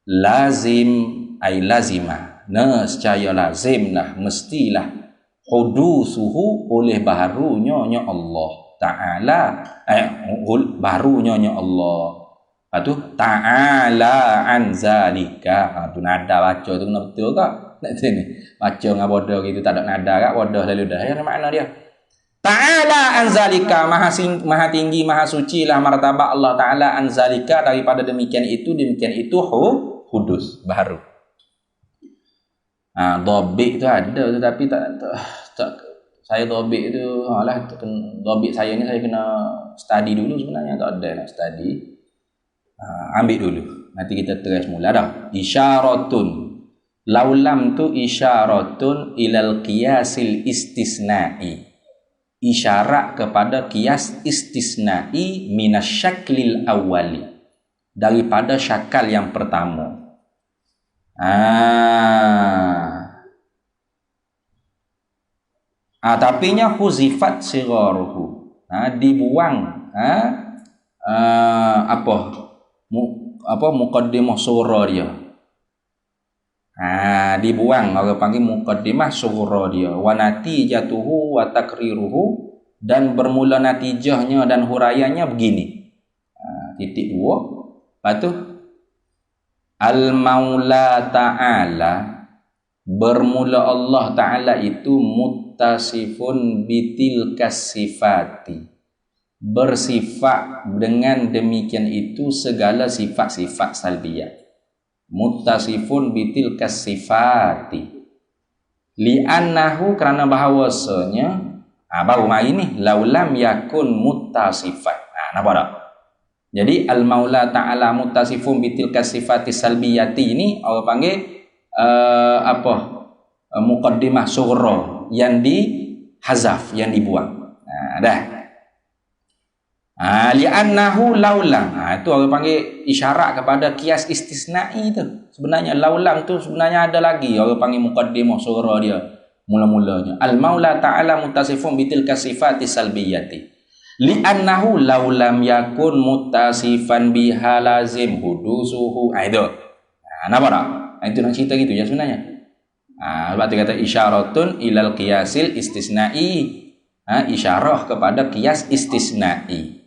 Lazim ay lazimah, nescaya lazimlah, mestilah, hudusuhu, oleh baharunya Allah Ta'ala, baharunya Allah. Lepas tu ta'ala an zalika. Tu nada baca tu kena betul tak? Nak sini baca dengan bodoh gitu tak ada nada kak, bodoh lalu dah. Ya makna dia. Ta'ala anzalika, maha tinggi, maha suci lah martabat Allah Ta'ala anzalika, daripada demikian itu hudus, baru. Dhabit tu ada tu, tapi tak saya dhabit tu, dhabit saya ni saya kena study dulu sebenarnya, tak ada nak study. Ambil dulu, nanti kita terus mula dah. Isyaratun, laulam tu isyaratun ilal qiyasil istisna'i, isyarat kepada qiyas istisna'i minasyaklil awali, daripada syakal yang pertama. Tapinya huzifat sigharuhu, dibuang muqaddimah surah dia. Dibuang, orang panggil muqaddimah surah dia. Wa natijatuhu wa takriruhu, dan bermula natijahnya dan huraiannya begini. Titik 2. Lepas tu al-maula ta'ala, bermula Allah Ta'ala itu muttasifun bitilkas sifati, bersifat dengan demikian itu segala sifat-sifat salbiyah. Muttasifun bitilkas sifati, li'annahu, kerana bahawasanya baru mari ni laulam yakun muttasifat. Nampak tak? Jadi al-maula ta'ala muttasifun bitilkas sifati salbiyati ini orang panggil muqaddimah sughra yang dihazaf, yang dibuang. Dah. Li'annahu laulam, itu orang panggil isyarat kepada qiyas istisna'i tu. Sebenarnya laulam tu sebenarnya ada lagi, orang panggil muqaddimah sughra dia mula-mulanya. Al-maula ta'ala muttasifun bitilkas sifati salbiyati, li'annahu laulam yakun muttasifan biha lazim hudusuhu. Itu nampak tak? Itu nak cerita gitu ya sebenarnya. Sebab dia kata isyaratun ilal qiyasil istisna'i, isyarah kepada qiyas istisna'i.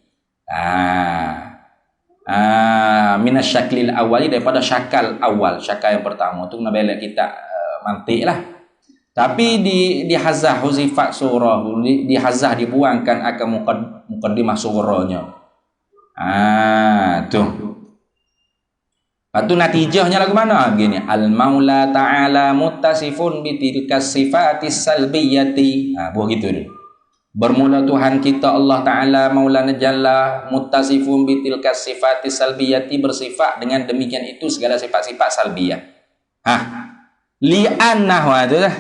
Minasyaklil awali, daripada syakal awal, syakal yang pertama tu kena belak kita mantik lah. Tapi di hazah huzifat surah, di hazah dibuangkan akan muqaddimah surahnya. Tu. Lepas tu natijahnya lagu mana? Begini, al-maula ta'ala muttasifun bitilkas sifatis salbiyati. Buat gitu dulu. Bermula Tuhan kita Allah Ta'ala Maulana Jalla muttasifun bitilkas sifatis salbiyati, bersifat dengan demikian itu segala sifat-sifat salbiyah. Li'annahu, itu dah.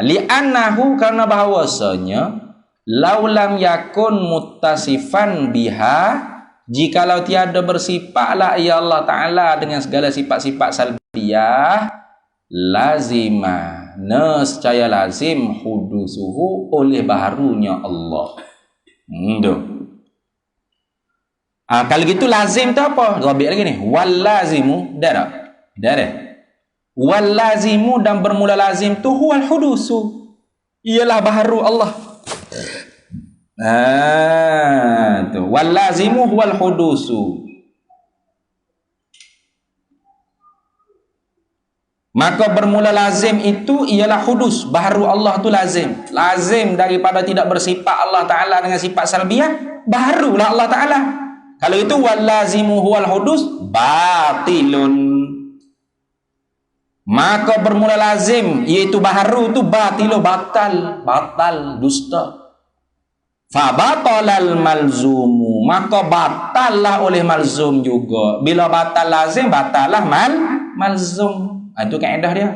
Li'annahu, karena bahawasanya laulam yakun muttasifan biha, jikalau tiada bersifatlah ya Allah Ta'ala dengan segala sifat-sifat salbiyah, lazimah, nescaya lazim, hudusuhu, oleh baharunya Allah. Kalau gitu lazim tu apa? Rabik lagi ni. Wal lazimu, dah. Wal lazimu, dan bermula lazim tu huwal hudusu, ialah baharu Allah. Tu wal lazimu huwal hudusu. Maka bermula lazim itu ialah hudus, baharu Allah tu lazim. Lazim daripada tidak bersifat Allah Ta'ala dengan sifat salbiyah, baharulah Allah Ta'ala. Kalau itu wal lazimu huwal hudus, batilun. Maka bermula lazim iaitu baharu tu batilu, batal, dusta. Fa batalal malzumu, maka batallah oleh malzum juga. Bila batal lazim, batallah malzum. Itu kaedah dia.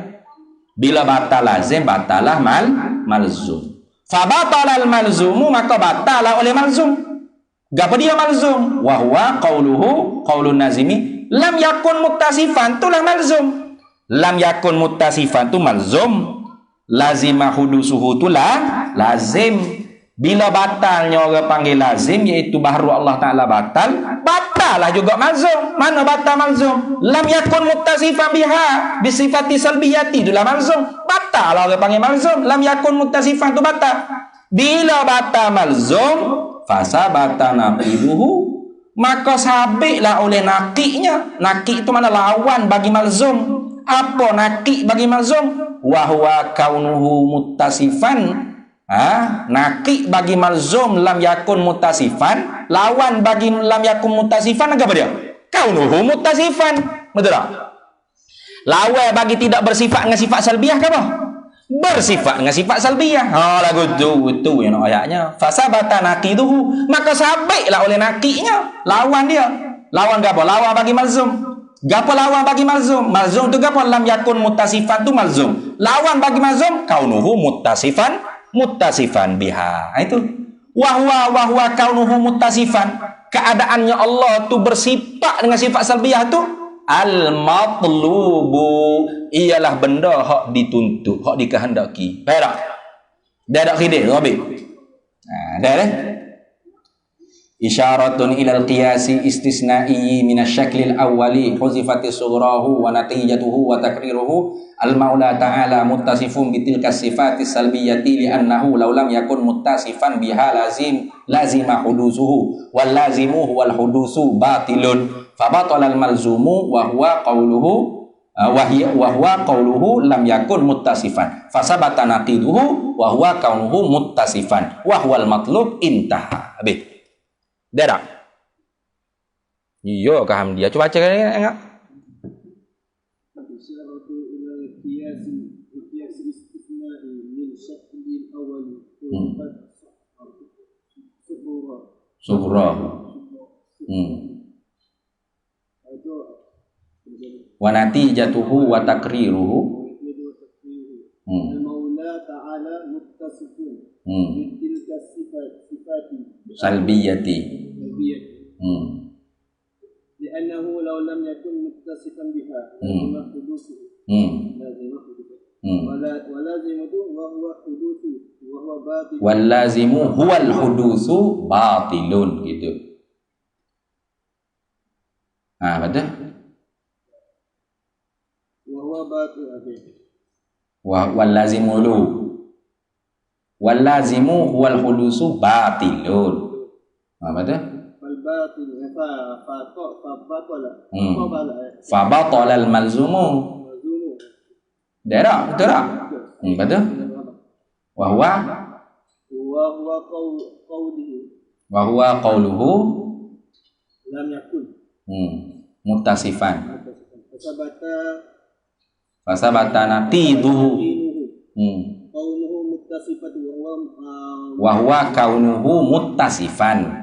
Bila batal lazim, batalah malzum. Fa batalal malzumu, maka batalah oleh malzum. Gapo dia malzum? Wa huwa qauluhu qaulun nazimi lam yakun muttasifan, itulah malzum. Lam yakun muttasifan tu malzum, lazimah hudusuhu tu lazim. Bila batalnya orang panggil lazim, iaitu baharu Allah Ta'ala batal, batal lah juga malzum. Mana batal malzum? Lam yakun muttasifan biha bisifati salbiyati, itulah malzum. Batal lah orang panggil malzum. Lam yakun muttasifan tu batal. Bila batal malzum, fasabata naqiduhu, maka sabitlah oleh nakiknya. Nakik itu mana? Lawan bagi malzum. Apa nakik bagi malzum? Wa huwa kaunuhu muttasifan. Nakik bagi malzum lam yakun muttasifan, lawan bagi lam yakun muttasifan apa dia? Kaunuhu muttasifan. Betul tak? Lawan bagi tidak bersifat dengan sifat salbiyah ke apa? Bersifat dengan sifat salbiyah. Lagu tu yang ayatnya. Fasabata naqiduhu, maka sabitlah oleh nakiknya lawan dia. Lawan ke apa? Lawan bagi malzum. Gapo lawan bagi malzum? Malzum tu gapo? Lam yakun muttasifan tu malzum. Lawan bagi malzum kaunuhu muttasifan biha. Itu wahwa kaunuhu muttasifan, keadaannya Allah tu bersifat dengan sifat salbiyah tu al matlubu, ialah benda hak dituntut, hak dikehendaki. Baik tak? Dah tak khidir Rabi? Dah dah. Isyaratun ilal qiyasi istisna'i minasyakil awwali huzifati sughrahu wa natijatuhu wa takriruhu al-maula ta'ala muttasifun bitilka sifati salbiyati li'annahu law lam yakun muttasifan biha lazima hudusuhu wal lazimu wal hudusu batilun fa batala al-malzumu wa huwa qawluhu lam yakun muttasifan fasabata naqiduhu wa huwa kaunuhu muttasifan wa huwal matlub intaha. Habis. Dah tak? Iya kaham dia. Cuba baca kan enggak? Sughra. Wa natijatuhu wa takriruhu. Al-Maula Ta'ala muttasifun bitilka sifati salbiyati. لأنه لو لم يكن متصفا بها لازم حدوثه ولازمه وهو حدوث وهو باطل واللازم هو الحدوث باطل gitu. Betul? وهو باطل. واللازم هو الحدوث باطل. Betul? Fabatala al-malzumu. Dah betul tak? Betul? Wa huwa qawluhu lam yakun muttasifan. Fasabata naqiduhu. Qawluhu muttasifan wa huwa kaunuhu muttasifan.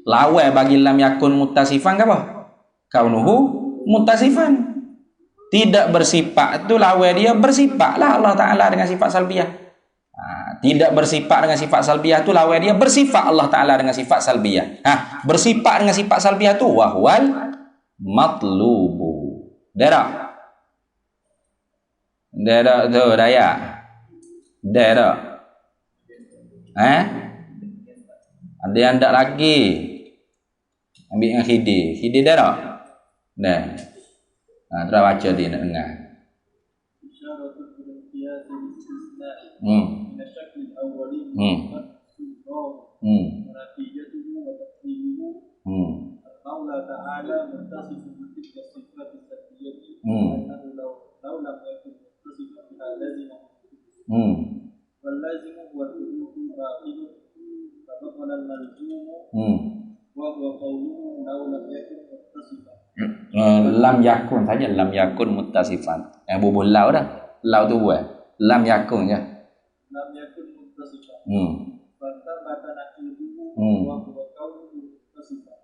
Lawan bagi lam yakun muttasifan ke apa? Kaunuhu muttasifan. Tidak bersifat tu lawan dia bersifatlah Allah Ta'ala dengan sifat salbiyah. Tidak bersifat dengan sifat salbiyah tu lawan dia bersifat Allah Ta'ala dengan sifat salbiyah. Bersifat dengan sifat salbiyah tu wahwal matlubu. Dah tak? Dah tak tu daya? Dah tak? Ada yang tak lagi? Ambil dengan khidir dah tak? Dah. Terus baca dia nak dengar. Lam yakun saja, lam yakun muttasifan. Yang bubuh lau dah. Lau tu buat. Lam yakun je. Lam yakun muttasifan. Fata naqiduhu wa huwa qawluhu muttasifan.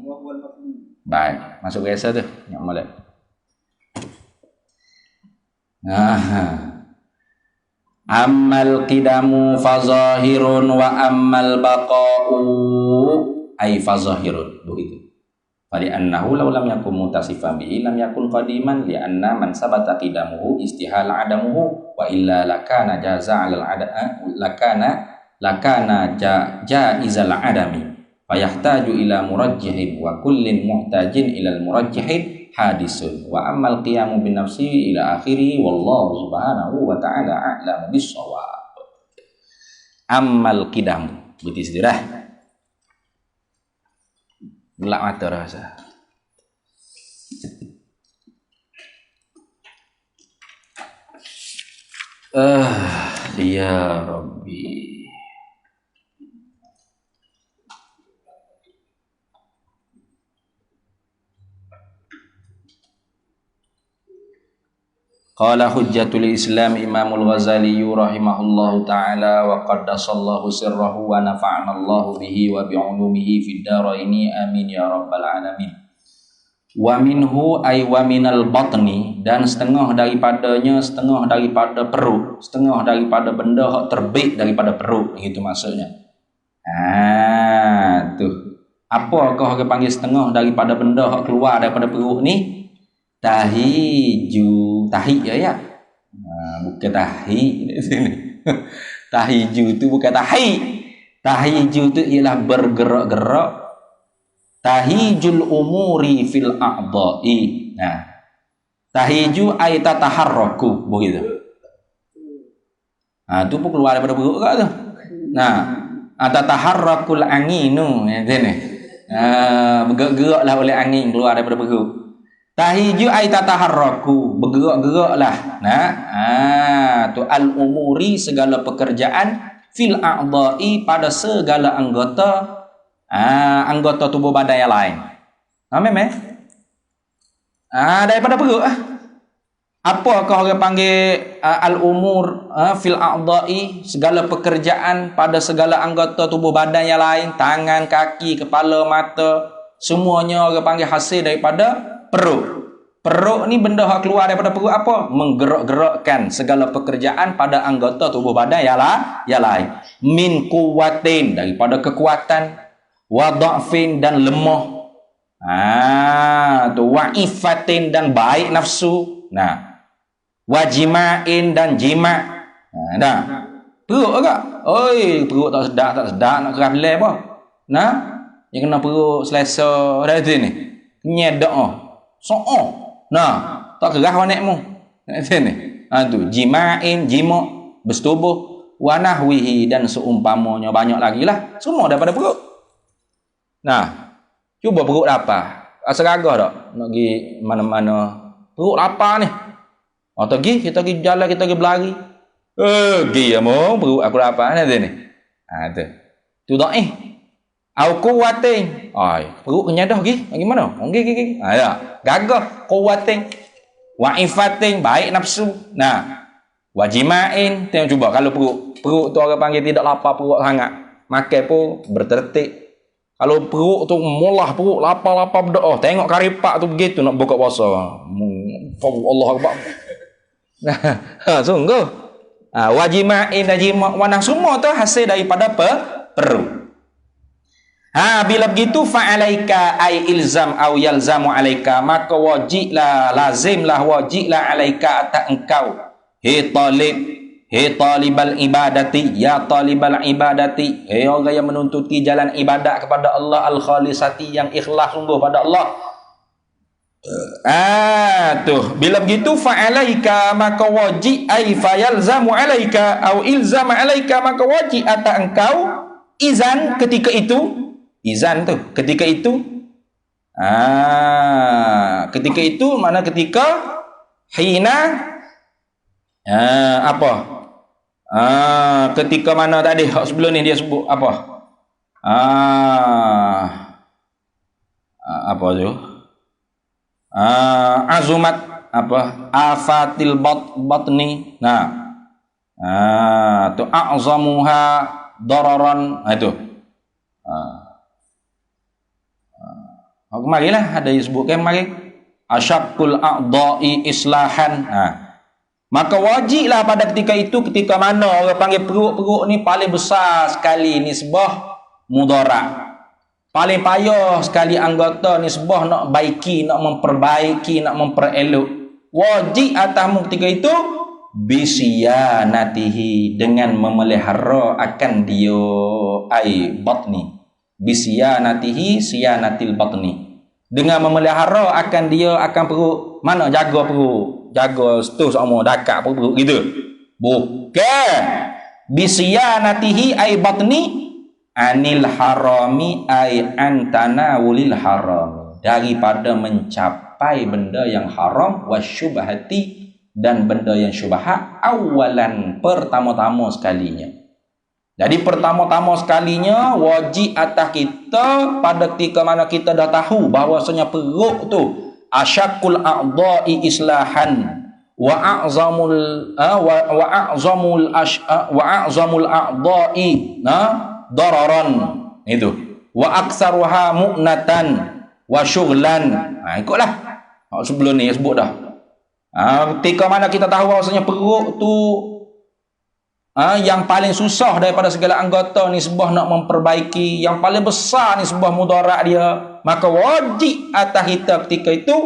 Wa huwa al-maqlub. Baik, masuk ke tu. Yang molek. Ammal qidamu fazahirun wa ammal baqa'u ay fazahirun. Begitu. Fali'annahu law lam yakun mutasifan bihi lam yakun qadiman li'anna man sabata qidamuhu istihala adamuhu wa illa lakana jaza 'alal lakana jaizal adami fayahtaju ila murajjihin wa kullin muhtajin ila murajjihin hadisun wa ammal qiyamu bin nafsi ila akhirih wallahu subhanahu wa ta'ala a'lamu bis-shawab. Ammal qidam berarti sedirah gelak mata rasa. Ya Rabbi. Qala hujjatul Islam Imamul Ghazali rahimahullahu ta'ala wa qaddasallahu sirrahu wa nafa'anallahu bihi wa bi'ulumihi fid dharaini amin ya rabbal alamin. Wa minhu ay wa minal batni, dan setengah daripadanya, setengah daripada perut, setengah daripada benda hak terbit daripada perut, gitu maksudnya. Tuh. Apakah orang panggil setengah daripada benda hak keluar daripada perut ni? Tahiju, tahi ya. Bukan tahi di sini. Tahiju itu bukan tahi. Tahiju itu ialah bergerak-gerak. Tahijul umuri fil a'dha'i. Nah, tahiju ay tataharraku, begitu. Itu pun keluar daripada perut ke tu. Nah, tataharrakul anginu, ya ni. Bergerak-geraklah oleh angin keluar daripada perut. Tahiju ay tataharraku, bergerak-geraklah. Tu al-umuri, segala pekerjaan, fil a'dha'i, pada segala anggota anggota tubuh badan yang lain. Memang daripada perut. Apakah orang panggil al-umur fil a'dha'i, segala pekerjaan pada segala anggota tubuh badan yang lain, tangan, kaki, kepala, mata, semuanya orang panggil hasil daripada perut. Perut ni benda yang keluar daripada perut apa? Menggerak-gerakkan segala pekerjaan pada anggota tubuh badan yang lain. Min kuwatin, daripada kekuatan, wa dha'fin, dan lemah. Wa ifatin, dan baik nafsu. Wa jima'in, dan jima'. Perut agak. Oi, perut tak sedap nak keras belai apa? Yang kena perut selesa dah tu ni. Nyedok tak keras wanekmu. Ni. Tu jima'in, jima', bersetubuh, wa nahwihi, dan seumpamanya, banyak lagi lah. Semua daripada perut. Cuba perut lapar. Seragah tak? Nak pergi mana-mana. Perut lapar ni. Kita pergi jalan, kita pergi berlari. Pergi ya mo, perut aku lapar ni. Tu. Tu tak au kuwatin. Perut kenyang dah pergi. Bagaimana? Pergi. Gagah kuwatin. Wa ifatin, baik nafsu. Wa jima'in. Tengok cuba kalau perut tu orang panggil tidak lapar perut sangat. Makan pun bertertib. Kalau perut tu mulah perut lapar-lapar berdoa. Tengok karipak tu begitu nak buka puasa. Allah Akbar. Sungguh. Wa jima'in dan jima' wanah semua tu hasil daripada perut. Bila begitu fa'alaika ay ilzam aw yalzamu alaika, maka wajiblah, lazimlah, wajiblah alaika atas engkau, he talibal ibadati, ya talibal ibadati, he orang yang menuntuti jalan ibadat kepada Allah al-khalisati, yang ikhlas sungguh pada Allah. Bila begitu fa'alaika, maka wajib ay fayalzamu alaika aw ilzama alaika, maka wajib atas engkau izan ketika itu. Izan tu ketika itu. Ketika itu mana ketika hina apa? Ketika mana tadi sebelum ni dia sebut apa? Apa tu? Azumat apa? Afatil batni. Tu a'zamuha dararan. Itu. Marilah ada yang sebutkan mari asyaqul a'dha'i islahan. Maka wajiblah pada ketika itu, ketika mana orang panggil perut ni paling besar sekali nisbah mudarat. Paling payah sekali anggota nisbah nak baiki, nak memperbaiki, nak memperelok. Wajib atasmu ketika itu bisiyanatihi, dengan memelihara akan dia ai batni. Bisiyanatihi siyanatil batni. Dengan memelihara akan dia akan perut. Mana jaga perut? Jaga setus sama dakak perut gitu. Bukan. Bisiyanatihi ai batni anil harami ay antanawulil haram, daripada mencapai benda yang haram, wasyubhati, dan benda yang syubhat, awalan, pertama-tama sekalinya. Jadi pertama-tama sekalinya wajib atas kita pada ketika mana kita dah tahu bahawasanya perut tu asyakul a'dha'i islahan wa a'zamul a'dha'i dararan, itu wa aksaruha mu'natan wa syughlan. Ikutlah sebelum ni sebut dah. Ketika mana kita tahu bahawasanya perut tu yang paling susah daripada segala anggota nisbah nak memperbaiki, yang paling besar nisbah mudarat dia, maka wajib atas kita ketika itu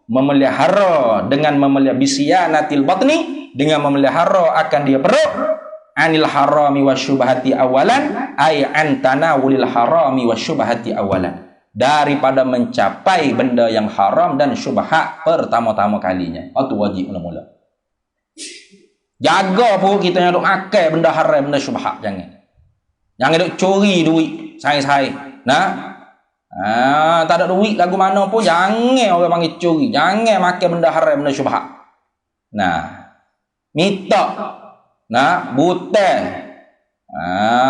memelihara, dengan memelihara bisyanatil batni, dengan memelihara akan dia perut, anil harami wasyubhati awalan, ay an tanawulil harami wasyubhati awalan, daripada mencapai benda yang haram dan syubhat pertama-tama kalinya. Itu wajib mula-mula. Jaga perut kita yang duk makan benda haram, benda syubhat. Jangan duk curi duit sai-sai. Tak ada duit lagu mana pun jangan orang panggil curi. Jangan makan benda haram, benda syubhat. Minta butang.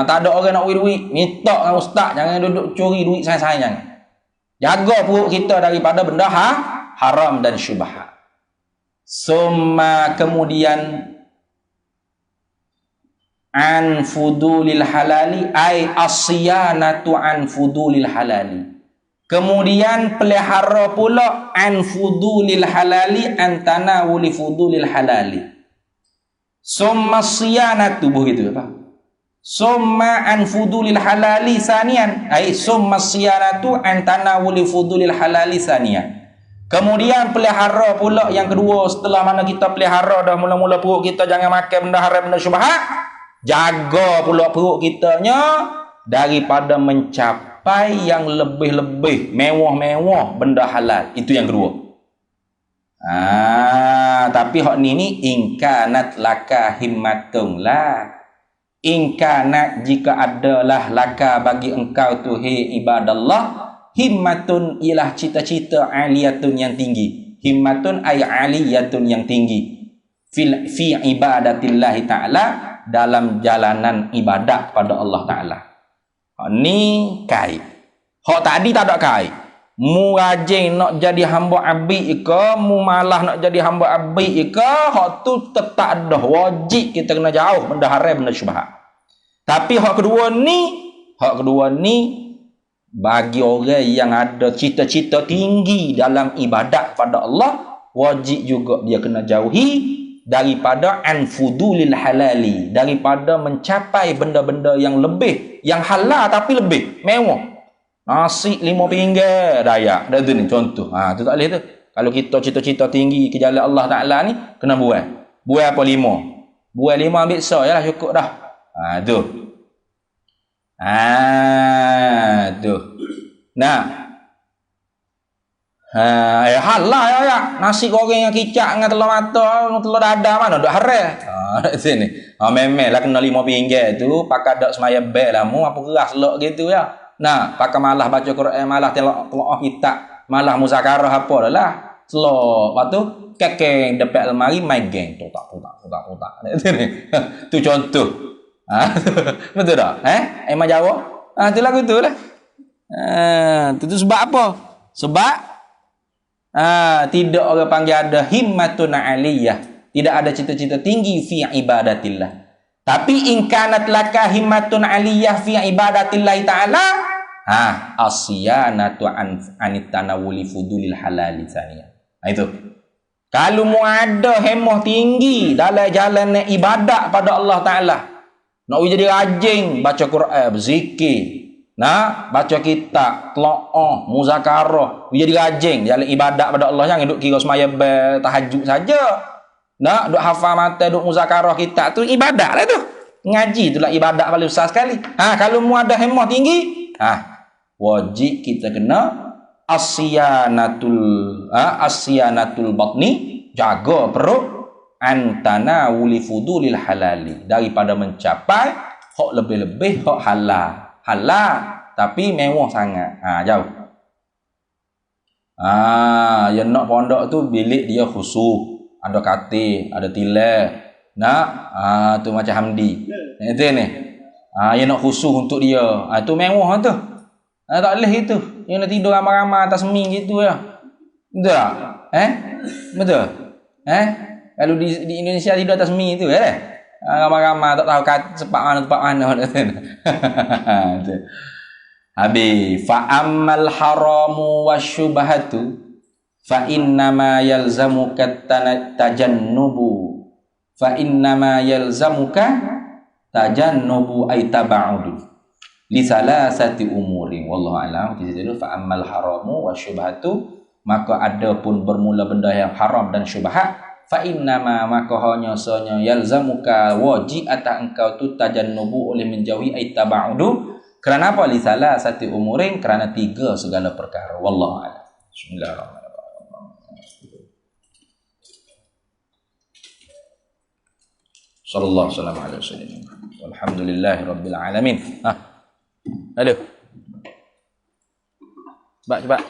Tak ada orang nak duit, minta dengan ustaz. Jangan duduk curi duit sai-sai. Jaga perut kita daripada benda haram dan syubhat. Summa, kemudian an fudulil halali, ay asyanatu an fudulil halali. Kemudian pelihara pula an fudulil halali, an tanawuli fudulil halali. Summa siyanatu, begitu apa? Summa an fudulil halali sanian, ay summa siyanatu an tanawuli fudulil halali sanian. Kemudian pelihara pula yang kedua, setelah mana kita pelihara dah mula-mula perut kita jangan makan benda haram, benda syubhat, jaga pula perut kitanya daripada mencapai yang lebih-lebih mewah-mewah benda halal. Itu yang kedua. Tapi hak ni ingkanat laka himmatun lah. Ingkanat, jika adalah laka bagi engkau tu he ibadallah, himmatun ialah cita-cita aliyatun yang tinggi. Himmatun ay aliyatun yang tinggi. Fi ibadatillahi ta'ala, dalam jalanan ibadat pada Allah Ta'ala. Ni kai. Hak tadi tak ada kai. Mu rajin nak jadi hamba abid ke, mu malah nak jadi hamba abid ke, hak tu tetap ada. Wajib kita kena jauh benda haram, benda syubhat. Tapi hak kedua ni bagi orang yang ada cita-cita tinggi dalam ibadat pada Allah, wajib juga dia kena jauhi daripada anfudulil halali, daripada mencapai benda-benda yang lebih, yang halal tapi lebih mewah. Nasi 5 pinggir Dayak, dah tu ni contoh. Tu tak boleh tu. Kalau kita cita-cita tinggi ke jalan Allah Ta'ala ni, kena buat apa 5? Buat 5 ambil so yalah, cukup dah. Tu. Tu. Halal ya. Nasi goreng yang kicap dengan telur mata, telur dadar mana dak haram. Sini. Memanglah kena 5 pinggir tu, pakai dak semaya bel lah mu apa keras lok gitu ya. Pakai malah baca Quran, malah tengok kitab, malah muzakarah apa dah lah. Selok. Lepas tu kekeng depan lemari main geng totak. Sini. Tu contoh. Betul tak? Emang jawab? Tu lagu tu lah. Tu sebab apa? Sebab tidak orang panggil ada himmatun aliyah, tidak ada cita-cita tinggi fi ibadatillah. Tapi in kanat laka himmatun aliyah fi ibadatillah ta'ala, asyanatu anit tanawuli fudulil halal saniyah. Itu. Kalau mu ada hemah tinggi dalam jalan ibadat pada Allah Ta'ala, nak jadi rajin baca Quran, berzikir, Nak baca kitab, telaah, muzakarah, jadi rajin jalan ibadat pada Allah, jangan duk kira semaya tahajud saja. Nak duk hafal mata, duk muzakarah kitab tu ibadat lah tu. Ngaji itulah ibadat paling besar sekali. Kalau mu ada hemah tinggi, wajib kita kena asyanatul batni, jaga perut, antana wuli fudulil halali, daripada mencapai hak lebih-lebih hak halal tapi mewah sangat. Jauh. Yang nak pondok tu bilik dia khusus, ada katil, ada tilam. Nak tu macam Hamdi. Itu ni. Yang nak khusus untuk dia. Tu mewah tu. Tak boleh itu. Yang nak tidur ramai-ramai atas seming gitu ya. Betul tak? Betul? Kalau di Indonesia tidur atas seming itu ramai-ramai tak tahu sepak mana. Habis fa ammal haramu wasyubhatu fa innama yalzamuka tajannubu ay tabaudu li salasati umurin wallahu alam. Jadi fa ammal haramu wasyubhatu, maka ada pun bermula benda yang haram dan syubhat, fa innama maka hanya sanya yalzamuka wajib atas engkau tu tajannubu oleh menjauhi ay tabaudu. Kerana apa? Li salasati umurin, kerana 3 segala perkara. Wallahu a'lam. Bismillahirrahmanirrahim. Sallallahu alaihi wasallam. Walhamdulillahirabbil alamin. Aduh. Cepat.